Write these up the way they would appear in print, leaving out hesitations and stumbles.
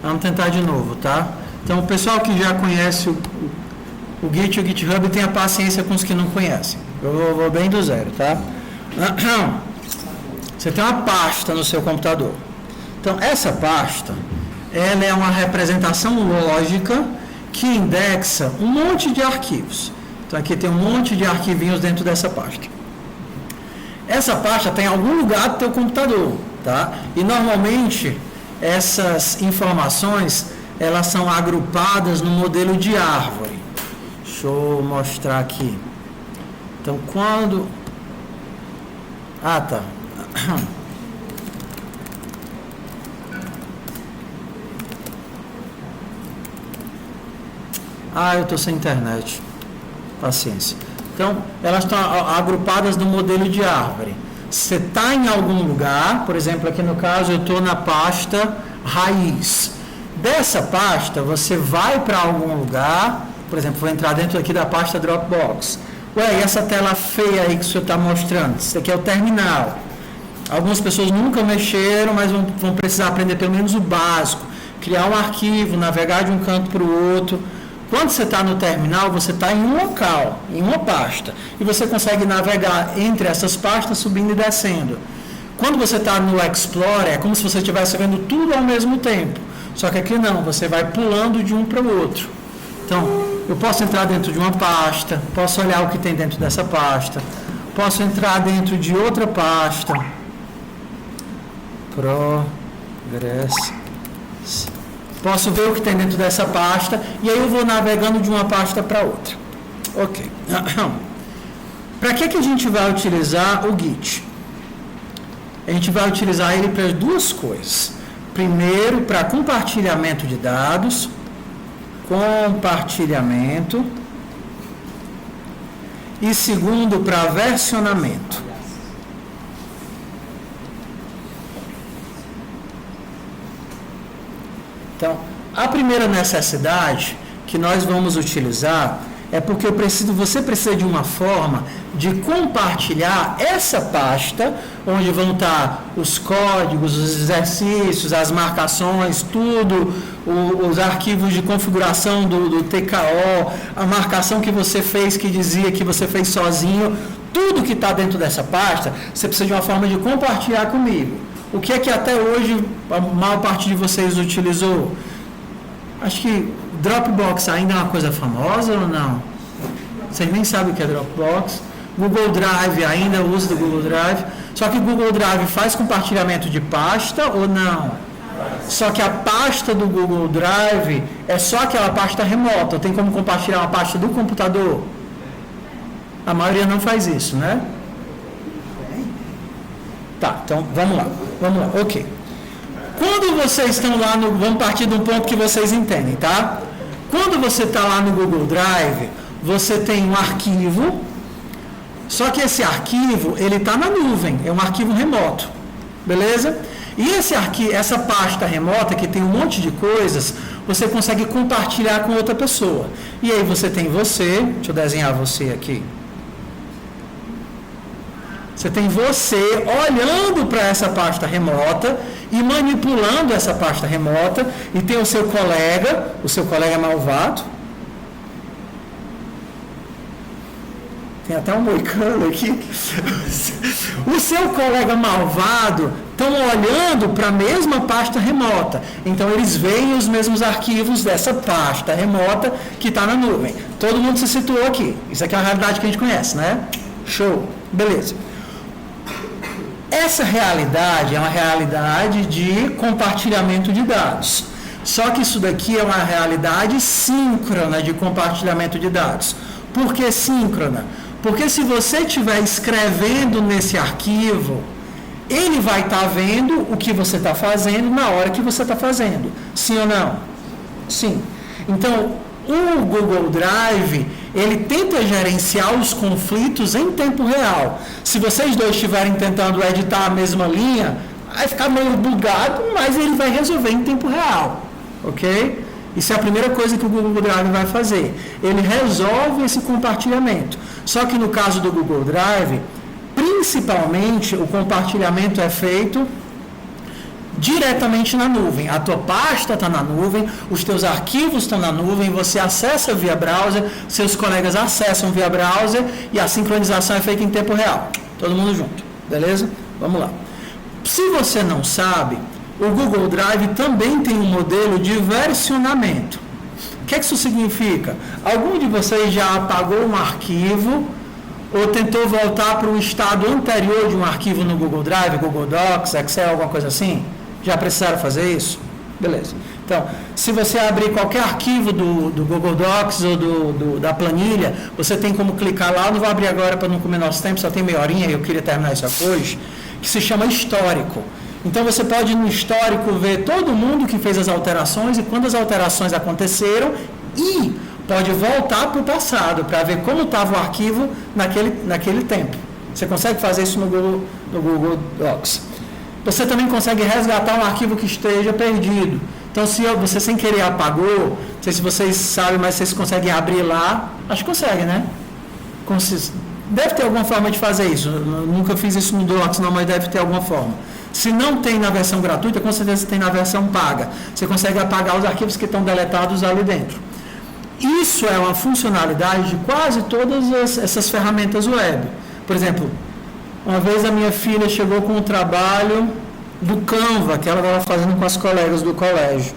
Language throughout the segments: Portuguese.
Vamos tentar de novo, tá? Então, o pessoal que já conhece o Git e o GitHub tenha paciência com os que não conhecem. Eu vou bem do zero, tá? Você tem uma pasta no seu computador. Então, essa pasta, ela é uma representação lógica que indexa um monte de arquivos. Então, aqui tem um monte de arquivinhos dentro dessa pasta. Essa pasta tem em algum lugar do teu computador, tá? E, normalmente, essas informações, elas são agrupadas no modelo de árvore. Deixa eu mostrar aqui. Então, quando... Ah, tá. Eu estou sem internet. Paciência. Então, elas estão agrupadas no modelo de árvore. Você está em algum lugar, por exemplo, aqui no caso, eu estou na pasta raiz. Dessa pasta, você vai para algum lugar, por exemplo, vou entrar dentro aqui da pasta Dropbox. Ué, e essa tela feia aí que o senhor está mostrando? Isso aqui é o terminal. Algumas pessoas nunca mexeram, mas vão precisar aprender pelo menos o básico. Criar um arquivo, navegar de um canto para o outro. Quando você está no terminal, você está em um local, em uma pasta. E você consegue navegar entre essas pastas, subindo e descendo. Quando você está no Explorer, é como se você estivesse vendo tudo ao mesmo tempo. Só que aqui não, você vai pulando de um para o outro. Então, eu posso entrar dentro de uma pasta, posso olhar o que tem dentro dessa pasta, posso entrar dentro de outra pasta. Progress. Posso ver o que tem dentro dessa pasta e aí eu vou navegando de uma pasta para outra. Ok. Para que a gente vai utilizar o Git? A gente vai utilizar ele para duas coisas. Primeiro, para compartilhamento de dados. Compartilhamento. E segundo, para versionamento. Então, a primeira necessidade que nós vamos utilizar é porque você precisa de uma forma de compartilhar essa pasta, onde vão estar os códigos, os exercícios, as marcações, tudo, os arquivos de configuração do TKO, a marcação que você fez, que dizia que você fez sozinho, tudo que está dentro dessa pasta, você precisa de uma forma de compartilhar comigo. O que é que até hoje a maior parte de vocês utilizou? Acho que Dropbox ainda é uma coisa famosa ou não? Vocês nem sabem o que é Dropbox. Google Drive ainda usa do Google Drive. Só que o Google Drive faz compartilhamento de pasta ou não? Só que a pasta do Google Drive é só aquela pasta remota. Tem como compartilhar uma pasta do computador? A maioria não faz isso, né? Tá, então vamos lá, ok. Quando vocês estão lá vamos partir de um ponto que vocês entendem, tá? Quando você está lá no Google Drive, você tem um arquivo, só que esse arquivo, ele está na nuvem, é um arquivo remoto, beleza? E essa pasta remota, que tem um monte de coisas, você consegue compartilhar com outra pessoa. E aí você tem deixa eu desenhar você aqui. Você tem você olhando para essa pasta remota e manipulando essa pasta remota, e tem o seu colega malvado. Tem até um moicano aqui. O seu colega malvado estão olhando para a mesma pasta remota. Então, eles veem os mesmos arquivos dessa pasta remota que está na nuvem. Todo mundo se situou aqui. Isso aqui é uma realidade que a gente conhece, né? Show. Beleza. Essa realidade é uma realidade de compartilhamento de dados. Só que isso daqui é uma realidade síncrona de compartilhamento de dados. Por que síncrona? Porque se você estiver escrevendo nesse arquivo, ele vai estar vendo o que você está fazendo na hora que você está fazendo. Sim ou não? Sim. Então, o Google Drive, ele tenta gerenciar os conflitos em tempo real. Se vocês dois estiverem tentando editar a mesma linha, vai ficar meio bugado, mas ele vai resolver em tempo real. Ok? Isso é a primeira coisa que o Google Drive vai fazer. Ele resolve esse compartilhamento. Só que no caso do Google Drive, principalmente o compartilhamento é feito diretamente na nuvem. A tua pasta está na nuvem, os teus arquivos estão na nuvem, você acessa via browser, seus colegas acessam via browser e a sincronização é feita em tempo real. Todo mundo junto, beleza? Vamos lá. Se você não sabe, o Google Drive também tem um modelo de versionamento. O que isso significa? Algum de vocês já apagou um arquivo ou tentou voltar para o estado anterior de um arquivo no Google Drive, Google Docs, Excel, alguma coisa assim? Já precisaram fazer isso? Beleza. Então, se você abrir qualquer arquivo do Google Docs ou da planilha, você tem como clicar lá, não vou abrir agora para não comer nosso tempo, só tem meia horinha e eu queria terminar isso hoje, que se chama histórico. Então, você pode no histórico ver todo mundo que fez as alterações e quando as alterações aconteceram e pode voltar para o passado para ver como estava o arquivo naquele tempo. Você consegue fazer isso no Google Docs. Você também consegue resgatar um arquivo que esteja perdido. Então, se você sem querer apagou, não sei se vocês sabem, mas vocês conseguem abrir lá, acho que consegue, né? Deve ter alguma forma de fazer isso. Eu nunca fiz isso no Docs, não, mas deve ter alguma forma. Se não tem na versão gratuita, com certeza tem na versão paga. Você consegue apagar os arquivos que estão deletados ali dentro. Isso é uma funcionalidade de quase todas essas ferramentas web. Por exemplo, uma vez a minha filha chegou com um trabalho do Canva, que ela estava fazendo com as colegas do colégio.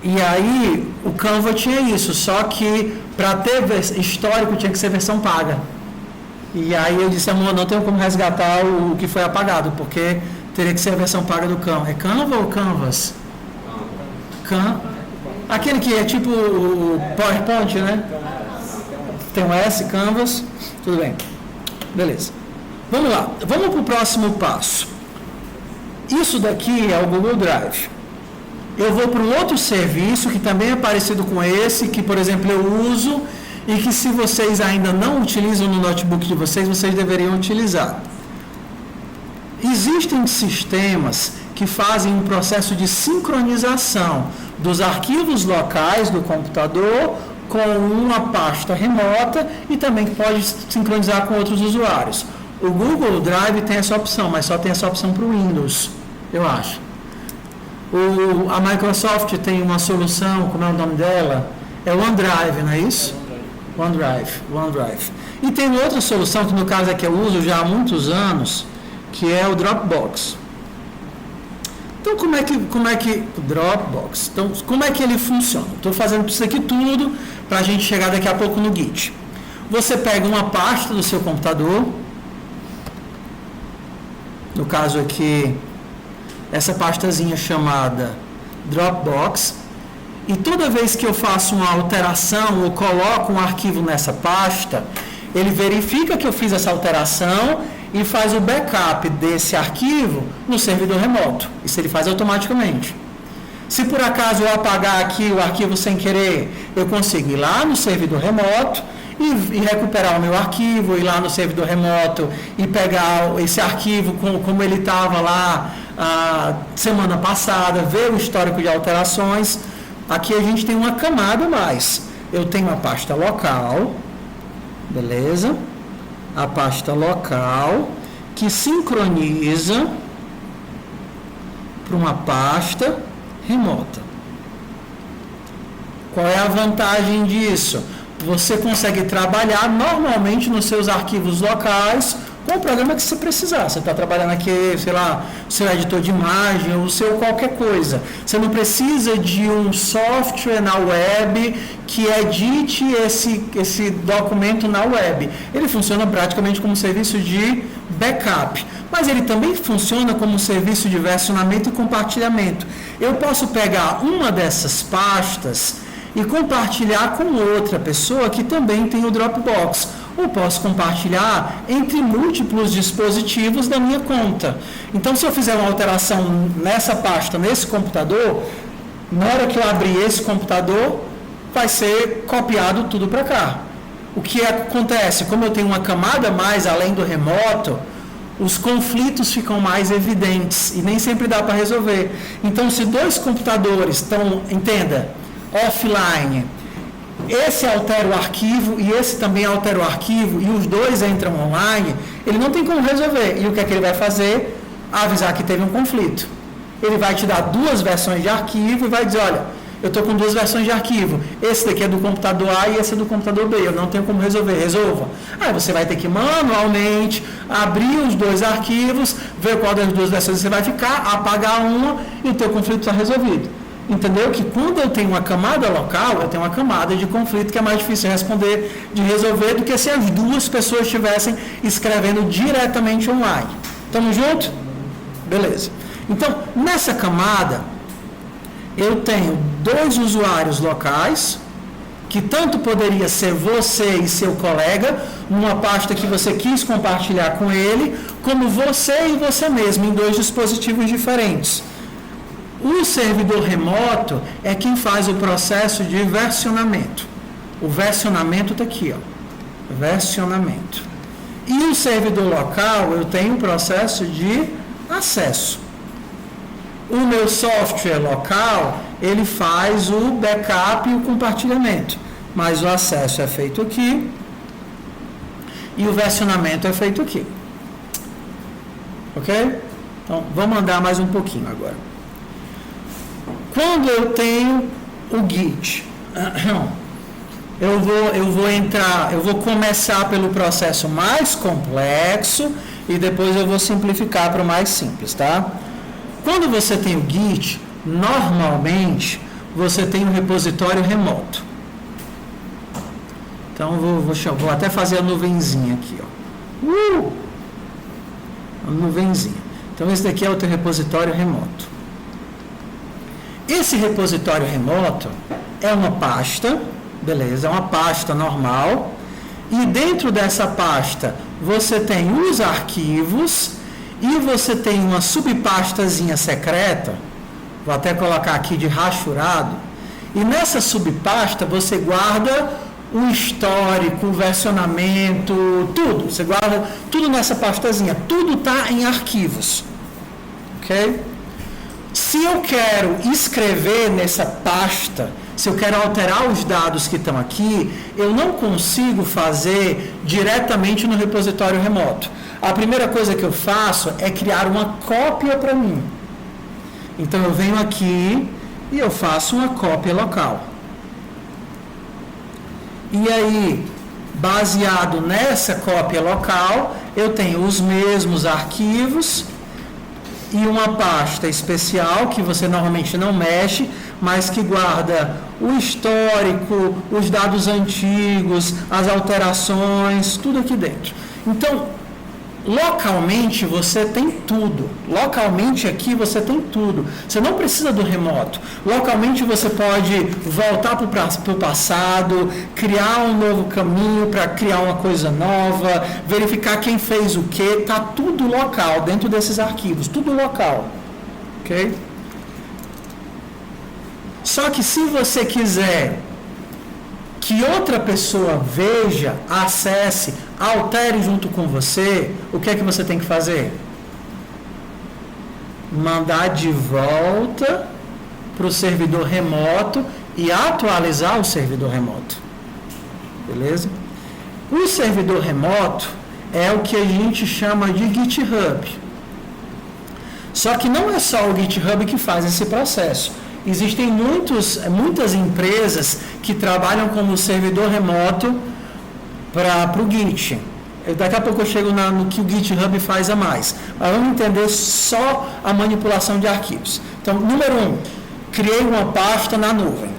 E aí, o Canva tinha isso, só que para ter histórico tinha que ser versão paga. E aí eu disse, amor, não tenho como resgatar o que foi apagado, porque teria que ser a versão paga do Canva. É Canva ou Canvas? Aquele que é tipo o PowerPoint, né? Tem um S, Canvas. Tudo bem. Beleza. Vamos lá. Vamos para o próximo passo. Isso daqui é o Google Drive. Eu vou para um outro serviço que também é parecido com esse, que, por exemplo, eu uso e que se vocês ainda não utilizam no notebook de vocês, vocês deveriam utilizar. Existem sistemas que fazem um processo de sincronização dos arquivos locais do computador com uma pasta remota e também que pode sincronizar com outros usuários. O Google Drive tem essa opção, mas só tem essa opção para o Windows, eu acho. A Microsoft tem uma solução, como é o nome dela? É o OneDrive, não é isso? OneDrive. E tem outra solução, que no caso é que eu uso já há muitos anos, que é o Dropbox. Então, como é que Dropbox? Então, como é que ele funciona? Estou fazendo isso aqui tudo para a gente chegar daqui a pouco no Git. Você pega uma pasta do seu computador, no caso aqui, essa pastazinha chamada Dropbox, e toda vez que eu faço uma alteração ou coloco um arquivo nessa pasta, ele verifica que eu fiz essa alteração e faz o backup desse arquivo no servidor remoto. Isso ele faz automaticamente. Se por acaso eu apagar aqui o arquivo sem querer, eu consigo ir lá no servidor remoto e recuperar o meu arquivo, ir lá no servidor remoto e pegar esse arquivo como ele estava lá a semana passada, ver o histórico de alterações. Aqui a gente tem uma camada a mais. Eu tenho a pasta local, beleza? A pasta local que sincroniza para uma pasta remota. Qual é a vantagem disso? Você consegue trabalhar normalmente nos seus arquivos locais com o programa que você precisar. Você está trabalhando aqui, sei lá, seu editor de imagem, ou seu qualquer coisa. Você não precisa de um software na web que edite esse documento na web. Ele funciona praticamente como um serviço de backup, mas ele também funciona como um serviço de versionamento e compartilhamento. Eu posso pegar uma dessas pastas e compartilhar com outra pessoa que também tem o Dropbox. Ou posso compartilhar entre múltiplos dispositivos da minha conta. Então, se eu fizer uma alteração nessa pasta, nesse computador, na hora que eu abrir esse computador, vai ser copiado tudo para cá. O que acontece? Como eu tenho uma camada a mais além do remoto, os conflitos ficam mais evidentes e nem sempre dá para resolver. Então, se dois computadores estão, entenda, offline, esse altera o arquivo e esse também altera o arquivo e os dois entram online, ele não tem como resolver. E o que é que ele vai fazer? Avisar que teve um conflito. ele vai te dar 2 versões de arquivo e vai dizer, olha, eu estou com 2 versões de arquivo, esse daqui é do computador A e esse é do computador B, eu não tenho como resolver, resolva. Aí você vai ter que manualmente abrir os 2 arquivos, ver qual das 2 versões você vai ficar, apagar uma e o teu conflito está resolvido. Entendeu? Que quando eu tenho uma camada local, eu tenho uma camada de conflito que é mais difícil de responder, de resolver, do que se as 2 pessoas estivessem escrevendo diretamente online. Estamos juntos? Beleza. Então, nessa camada, eu tenho 2 usuários locais, que tanto poderia ser você e seu colega, numa pasta que você quis compartilhar com ele, como você e você mesmo, em 2 dispositivos diferentes. O servidor remoto é quem faz o processo de versionamento. O versionamento está aqui, ó. Versionamento. E o servidor local, eu tenho o processo de acesso. O meu software local, ele faz o backup e o compartilhamento. Mas o acesso é feito aqui e o versionamento é feito aqui. Ok? Então, vamos andar mais um pouquinho agora. Quando eu tenho o Git, eu vou começar pelo processo mais complexo e depois eu vou simplificar para o mais simples, tá? Quando você tem o Git, normalmente você tem um repositório remoto. Então vou até fazer a nuvenzinha aqui, ó. A nuvenzinha. Então esse daqui é o teu repositório remoto. Esse repositório remoto é uma pasta, beleza, é uma pasta normal, e dentro dessa pasta você tem os arquivos e você tem uma subpastazinha secreta, vou até colocar aqui de rachurado, e nessa subpasta você guarda o histórico, o versionamento, tudo, você guarda tudo nessa pastazinha, tudo está em arquivos, ok? Se eu quero escrever nessa pasta, se eu quero alterar os dados que estão aqui, eu não consigo fazer diretamente no repositório remoto. A primeira coisa que eu faço é criar uma cópia para mim. Então eu venho aqui e eu faço uma cópia local. E aí, baseado nessa cópia local, eu tenho os mesmos arquivos e uma pasta especial que você normalmente não mexe, mas que guarda o histórico, os dados antigos, as alterações, tudo aqui dentro. Então, localmente você tem tudo. Localmente aqui você tem tudo. Você não precisa do remoto. Localmente você pode voltar para o passado, criar um novo caminho para criar uma coisa nova, verificar quem fez o quê. Está tudo local dentro desses arquivos. Tudo local. Ok? Só que se você quiser que outra pessoa veja, acesse, altere junto com você, o que é que você tem que fazer? Mandar de volta para o servidor remoto e atualizar o servidor remoto. Beleza? O servidor remoto é o que a gente chama de GitHub. Só que não é só o GitHub que faz esse processo. Existem muitas empresas que trabalham como servidor remoto para o Git. Daqui a pouco eu chego no que o GitHub faz a mais. Mas vamos entender só a manipulação de arquivos. Então, número 1, criei uma pasta na nuvem.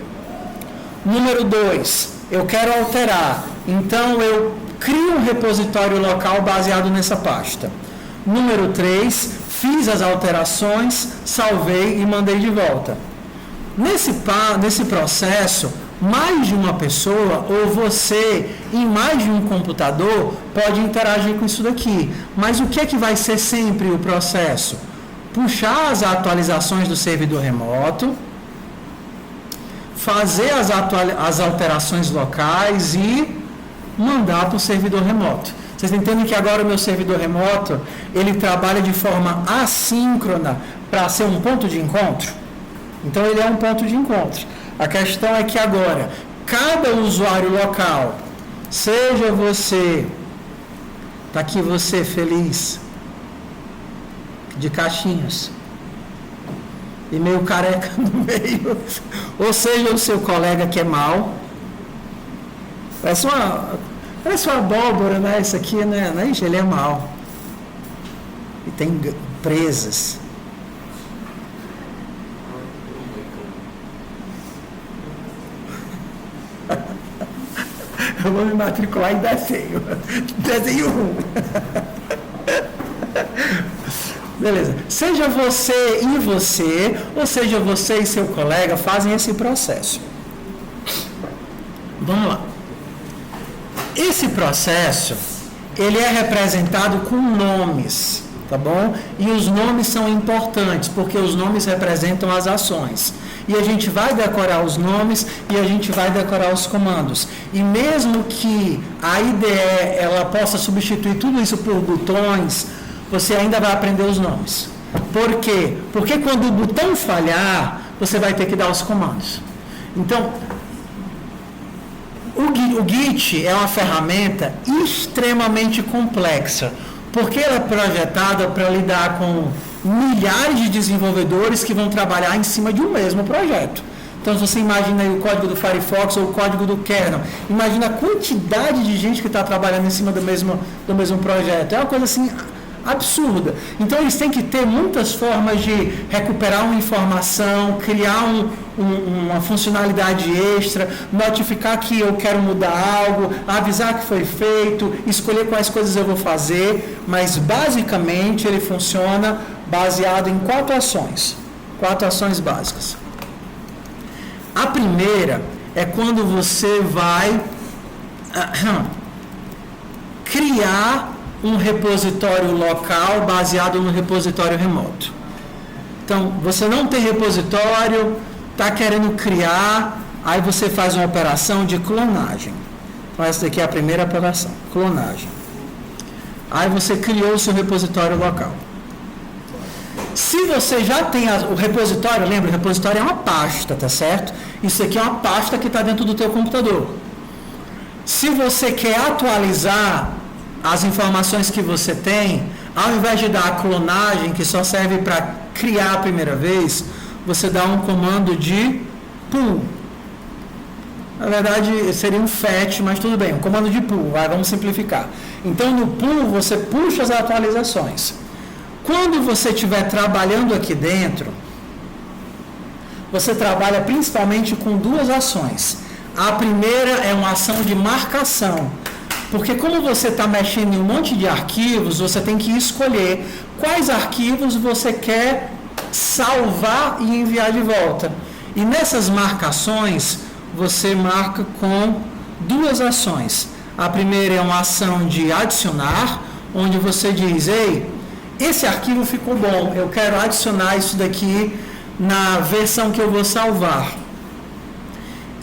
Número 2, eu quero alterar. Então, eu crio um repositório local baseado nessa pasta. Número 3, fiz as alterações, salvei e mandei de volta. Nesse processo, mais de uma pessoa ou você em mais de um computador pode interagir com isso daqui. Mas o que é que vai ser sempre o processo? Puxar as atualizações do servidor remoto, fazer as alterações locais e mandar para o servidor remoto. Vocês entendem que agora o meu servidor remoto, ele trabalha de forma assíncrona para ser um ponto de encontro? Então ele é um ponto de encontro. A questão é que agora, cada usuário local, seja você, está aqui você feliz, de caixinhas, e meio careca no meio, ou seja, o seu colega que é mau. Parece uma abóbora, né? Isso aqui, né? Ele é mau. E tem presas. Eu vou me matricular em desenho. Desenho 1. Beleza. Seja você e você, ou seja você e seu colega, fazem esse processo. Vamos lá. Esse processo, ele é representado com nomes, tá bom? E os nomes são importantes, porque os nomes representam as ações. E a gente vai decorar os nomes e a gente vai decorar os comandos. E mesmo que a IDE ela possa substituir tudo isso por botões, você ainda vai aprender os nomes. Por quê? Porque quando o botão falhar, você vai ter que dar os comandos. Então, o Git é uma ferramenta extremamente complexa, porque ela é projetada para lidar com milhares de desenvolvedores que vão trabalhar em cima de um mesmo projeto. Então, se você imagina aí o código do Firefox ou o código do kernel, imagina a quantidade de gente que está trabalhando em cima do mesmo projeto. É uma coisa assim absurda. Então, eles têm que ter muitas formas de recuperar uma informação, criar uma funcionalidade extra, notificar que eu quero mudar algo, avisar que foi feito, escolher quais coisas eu vou fazer, mas basicamente ele funciona baseado em 4 ações. 4 ações básicas. A primeira é quando você vai criar um repositório local baseado no repositório remoto. Então, você não tem repositório, está querendo criar, aí você faz uma operação de clonagem. Então, essa daqui é a primeira operação, clonagem. Aí você criou o seu repositório local. Se você já tem o repositório, lembra, o repositório é uma pasta, tá certo? Isso aqui é uma pasta que está dentro do teu computador. Se você quer atualizar as informações que você tem, ao invés de dar a clonagem, que só serve para criar a primeira vez, você dá um comando de pull. Na verdade, seria um fetch, mas tudo bem, um comando de pull, vamos simplificar. Então, no pull, você puxa as atualizações. Quando você estiver trabalhando aqui dentro, você trabalha principalmente com 2 ações. A primeira é uma ação de marcação. Porque como você está mexendo em um monte de arquivos, você tem que escolher quais arquivos você quer salvar e enviar de volta. E nessas marcações, você marca com 2 ações. A primeira é uma ação de adicionar, onde você diz, ei, esse arquivo ficou bom, eu quero adicionar isso daqui na versão que eu vou salvar.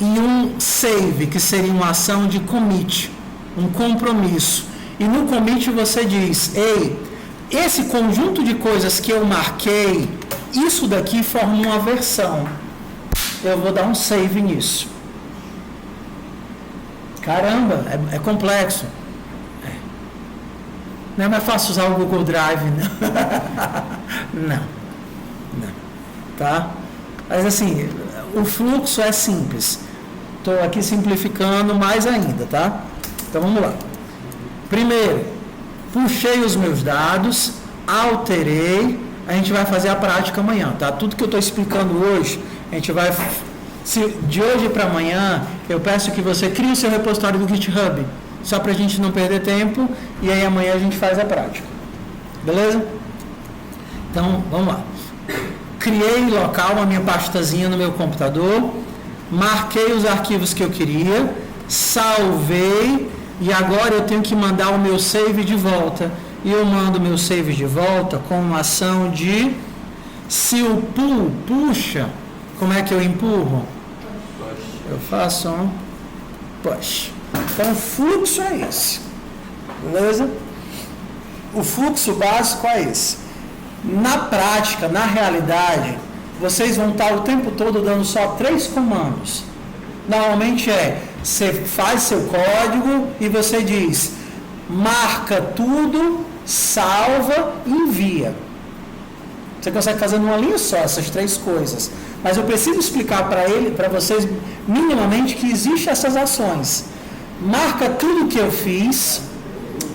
E um save, que seria uma ação de commit, um compromisso. E no commit você diz, ei, esse conjunto de coisas que eu marquei, isso daqui forma uma versão. Eu vou dar um save nisso. Caramba, é complexo. Não é mais fácil usar o Google Drive, não. Não. Tá? Mas assim, o fluxo é simples. Estou aqui simplificando mais ainda, tá? Então vamos lá. Primeiro, puxei os meus dados, alterei, a gente vai fazer a prática amanhã, tá? Tudo que eu estou explicando hoje, a gente vai... de hoje para amanhã, eu peço que você crie o seu repositório do GitHub, só para a gente não perder tempo, e aí amanhã a gente faz a prática. Beleza? Então, vamos lá. Criei local, a minha pastazinha no meu computador, marquei os arquivos que eu queria, salvei, e agora eu tenho que mandar o meu save de volta. E eu mando o meu save de volta com uma ação de... Se o pull puxa, como é que eu empurro? Eu faço um push. Então, o fluxo é esse. Beleza? O fluxo básico é esse. Na prática, na realidade, vocês vão estar o tempo todo dando só 3 comandos. Normalmente você faz seu código e você diz, marca tudo, salva e envia. Você consegue fazer numa linha só essas 3 coisas. Mas eu preciso explicar para vocês minimamente que existem essas ações. Marca tudo que eu fiz,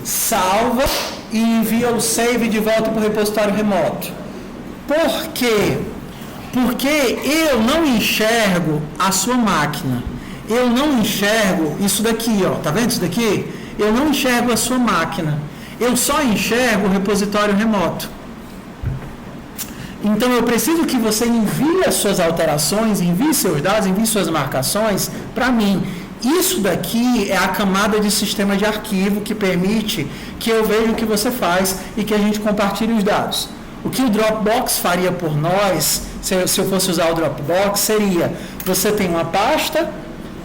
salva e envia o save de volta para o repositório remoto. Por quê? Porque eu não enxergo a sua máquina. Eu não enxergo isso daqui, ó. Tá vendo isso daqui? Eu não enxergo a sua máquina. Eu só enxergo o repositório remoto. Então eu preciso que você envie as suas alterações, envie seus dados, envie suas marcações para mim. Isso daqui é a camada de sistema de arquivo que permite que eu veja o que você faz e que a gente compartilhe os dados. O que o Dropbox faria por nós, se eu fosse usar o Dropbox, seria: você tem uma pasta,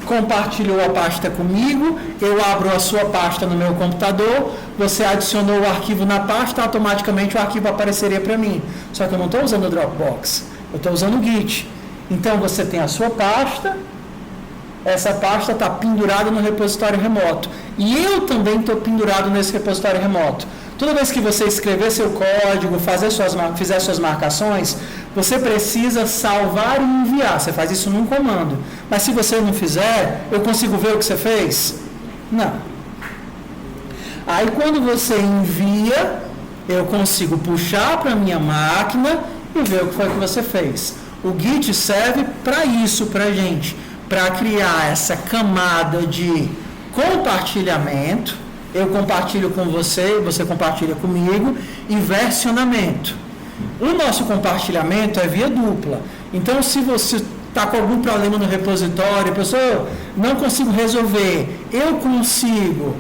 compartilhou a pasta comigo, eu abro a sua pasta no meu computador, você adicionou o arquivo na pasta, automaticamente o arquivo apareceria para mim. Só que eu não estou usando o Dropbox, eu estou usando o Git. Então você tem a sua pasta, essa pasta está pendurada no repositório remoto. E eu também estou pendurado nesse repositório remoto. Toda vez que você escrever seu código, fizer suas marcações, você precisa salvar e enviar. Você faz isso num comando. Mas se você não fizer, eu consigo ver o que você fez? Não. Aí quando você envia, eu consigo puxar para a minha máquina e ver o que foi que você fez. O Git serve para isso, para a gente. Para criar essa camada de compartilhamento. Eu compartilho com você, você compartilha comigo, e versionamento. O nosso compartilhamento é via dupla. Então, se você está com algum problema no repositório, pessoal, não consigo resolver, eu consigo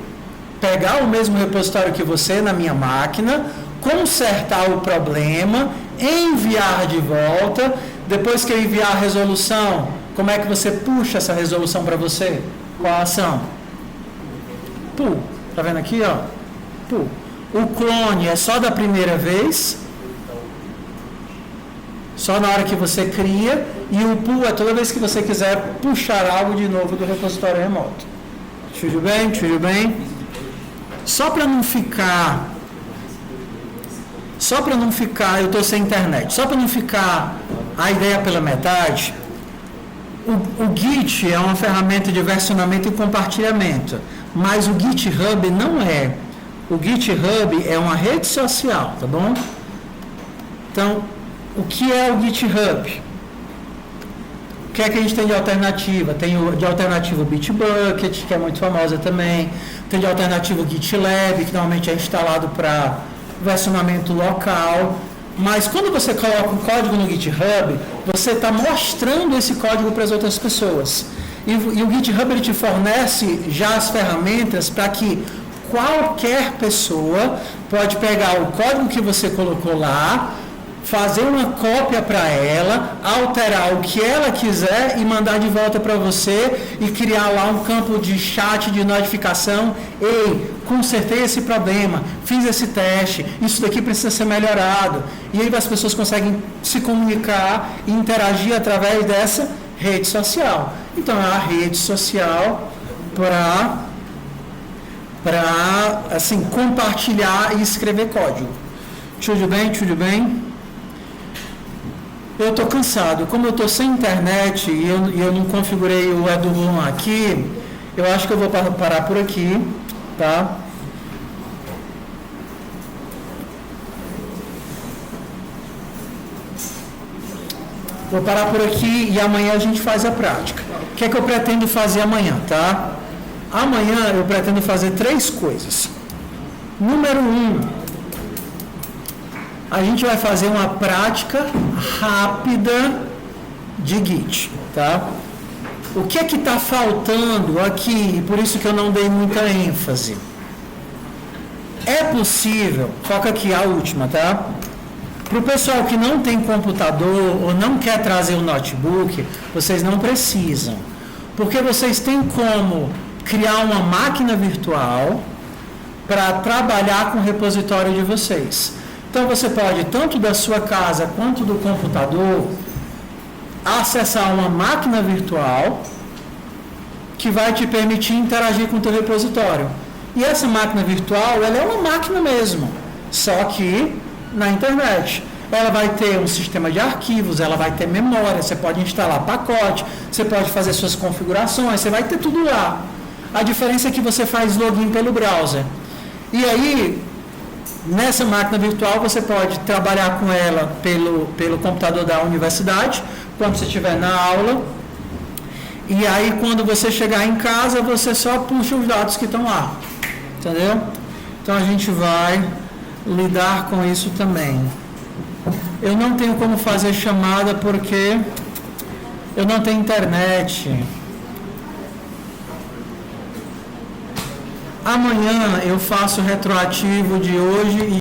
pegar o mesmo repositório que você na minha máquina, consertar o problema, enviar de volta. Depois que eu enviar a resolução, como é que você puxa essa resolução para você? Qual a ação? Pull. Tá vendo aqui, ó? Pull. O clone é só da primeira vez, só na hora que você cria, e o pull é toda vez que você quiser puxar algo de novo do repositório remoto. Tudo bem? Tudo bem? Só para não ficar, eu estou sem internet, só para não ficar a ideia pela metade, o Git é uma ferramenta de versionamento e compartilhamento, mas o GitHub não é. O GitHub é uma rede social, tá bom? Então, o que é o GitHub? O que é que a gente tem de alternativa? Tem de alternativa o Bitbucket, que é muito famosa também. Tem de alternativa o GitLab, que normalmente é instalado para versionamento local. Mas quando você coloca um código no GitHub, você está mostrando esse código para as outras pessoas. E o GitHub ele te fornece já as ferramentas para que qualquer pessoa pode pegar o código que você colocou lá, fazer uma cópia para ela, alterar o que ela quiser e mandar de volta para você e criar lá um campo de chat de notificação. Ei, consertei esse problema, fiz esse teste, isso daqui precisa ser melhorado. E aí as pessoas conseguem se comunicar e interagir através dessa rede social. Então é a rede social para assim, compartilhar e escrever código. Tudo bem? Tudo bem? Eu estou cansado. Como eu estou sem internet e eu não configurei o Edulon aqui, eu acho que eu vou parar por aqui, tá? Vou parar por aqui e amanhã a gente faz a prática. O que é que eu pretendo fazer amanhã, tá? Amanhã eu pretendo fazer 3 coisas. Número 1, a gente vai fazer uma prática rápida de Git, tá? O que é que está faltando aqui, por isso que eu não dei muita ênfase. É possível, foca aqui a última, tá? Para o pessoal que não tem computador ou não quer trazer o notebook, vocês não precisam, porque vocês têm como criar uma máquina virtual para trabalhar com o repositório de vocês. Então você pode, tanto da sua casa quanto do computador, acessar uma máquina virtual que vai te permitir interagir com o teu repositório. E essa máquina virtual, ela é uma máquina mesmo, só que na internet. ela vai ter um sistema de arquivos, ela vai ter memória, você pode instalar pacote, você pode fazer suas configurações, você vai ter tudo lá. A diferença é que você faz login pelo browser. E aí, nessa máquina virtual, você pode trabalhar com ela pelo computador da universidade, quando você estiver na aula. E aí, quando você chegar em casa, você só puxa os dados que estão lá. Entendeu? Então, a gente vai lidar com isso também. Eu não tenho como fazer chamada porque eu não tenho internet. Amanhã eu faço retroativo de hoje e